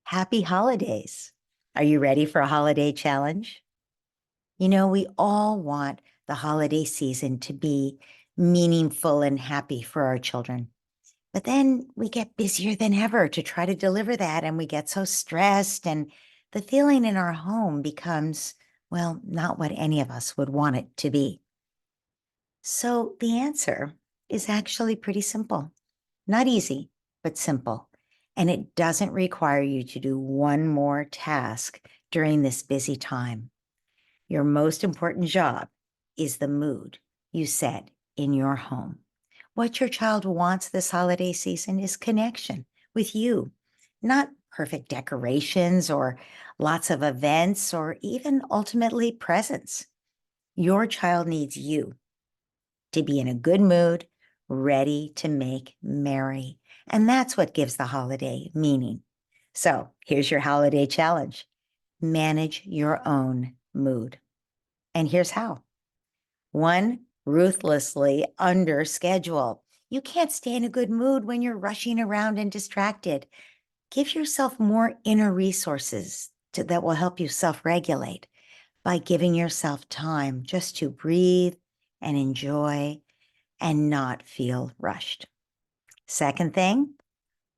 Happy holidays. Are you ready for a holiday challenge? We all want the holiday season to be meaningful and happy for our children. But then we get busier than ever to try to deliver that, and we get so stressed, and the feeling in our home becomes, well, not what any of us would want it to be. So the answer is actually pretty simple. Not easy, but simple. And it doesn't require you to do one more task during this busy time. Your most important job is the mood you set in your home. What your child wants this holiday season is connection with you, not perfect decorations or lots of events or even ultimately presents. Your child needs you to be in a good mood, ready to make merry. And that's what gives the holiday meaning. So here's your holiday challenge. Manage your own mood. And here's how. 1, ruthlessly under schedule. You can't stay in a good mood when you're rushing around and distracted. Give yourself more inner resources that will help you self-regulate by giving yourself time just to breathe and enjoy and not feel rushed. Second thing,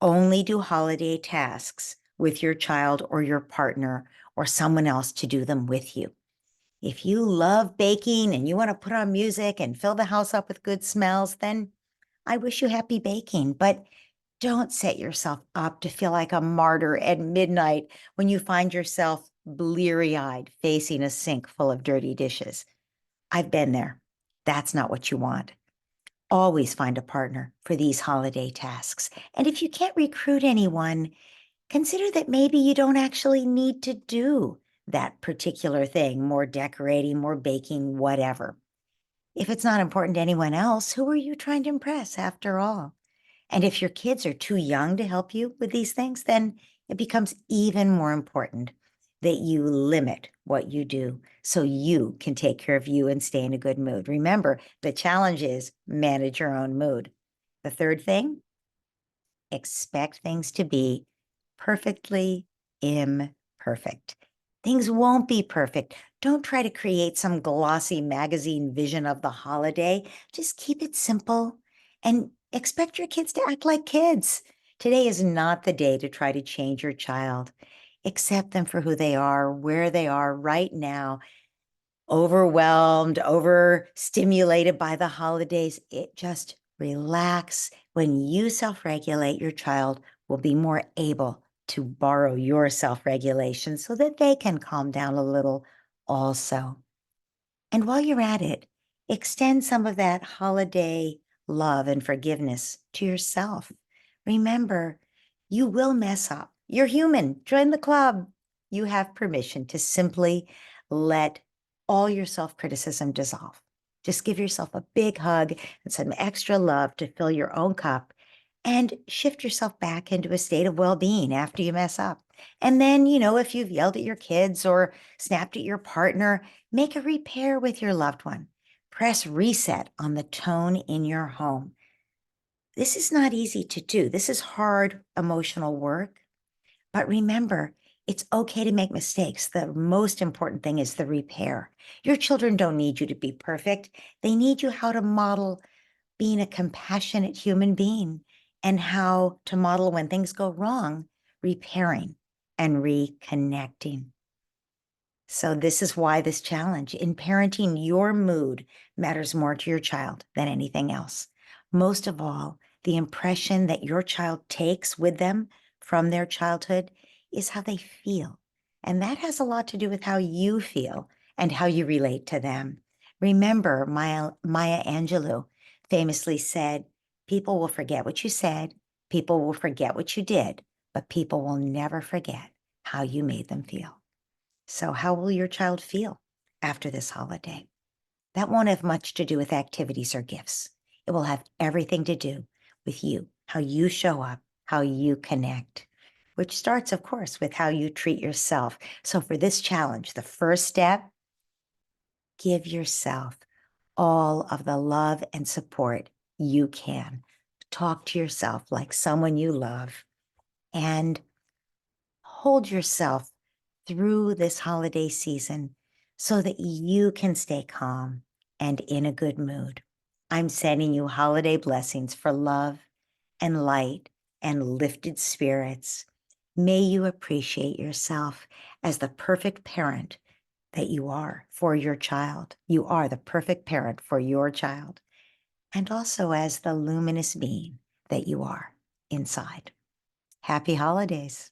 only do holiday tasks with your child or your partner or someone else to do them with you. If you love baking and you want to put on music and fill the house up with good smells, then I wish you happy baking. But don't set yourself up to feel like a martyr at midnight when you find yourself bleary-eyed facing a sink full of dirty dishes. I've been there. That's not what you want. Always find a partner for these holiday tasks. And if you can't recruit anyone, consider that maybe you don't actually need to do that particular thing, more decorating, more baking, whatever. If it's not important to anyone else, who are you trying to impress after all? And if your kids are too young to help you with these things, then it becomes even more important that you limit what you do so you can take care of you and stay in a good mood. Remember, the challenge is manage your own mood. The third thing, expect things to be perfectly imperfect. Things won't be perfect. Don't try to create some glossy magazine vision of the holiday. Just keep it simple and expect your kids to act like kids. Today is not the day to try to change your child. Accept them for who they are, where they are right now, overwhelmed, overstimulated by the holidays. It just relax. When you self-regulate, your child will be more able to borrow your self-regulation so that they can calm down a little also. And while you're at it, extend some of that holiday love and forgiveness to yourself. Remember, you will mess up. You're human. Join the club. You have permission to simply let all your self-criticism dissolve. Just give yourself a big hug and some extra love to fill your own cup and shift yourself back into a state of well-being after you mess up. And then, if you've yelled at your kids or snapped at your partner, make a repair with your loved one. Press reset on the tone in your home. This is not easy to do. This is hard emotional work. But remember, it's okay to make mistakes. The most important thing is the repair. Your children don't need you to be perfect. They need you how to model being a compassionate human being and how to model when things go wrong, repairing and reconnecting. So this is why this challenge in parenting, your mood matters more to your child than anything else. Most of all, the impression that your child takes with them from their childhood is how they feel. And that has a lot to do with how you feel and how you relate to them. Remember, Maya Angelou famously said, people will forget what you said, people will forget what you did, but people will never forget how you made them feel. So how will your child feel after this holiday? That won't have much to do with activities or gifts. It will have everything to do with you, how you show up, how you connect, which starts, of course, with how you treat yourself. So for this challenge, the first step, give yourself all of the love and support you can. Talk to yourself like someone you love and hold yourself through this holiday season so that you can stay calm and in a good mood. I'm sending you holiday blessings for love and light and lifted spirits. May you appreciate yourself as the perfect parent that you are for your child. You are the perfect parent for your child, and also as the luminous being that you are inside. Happy holidays.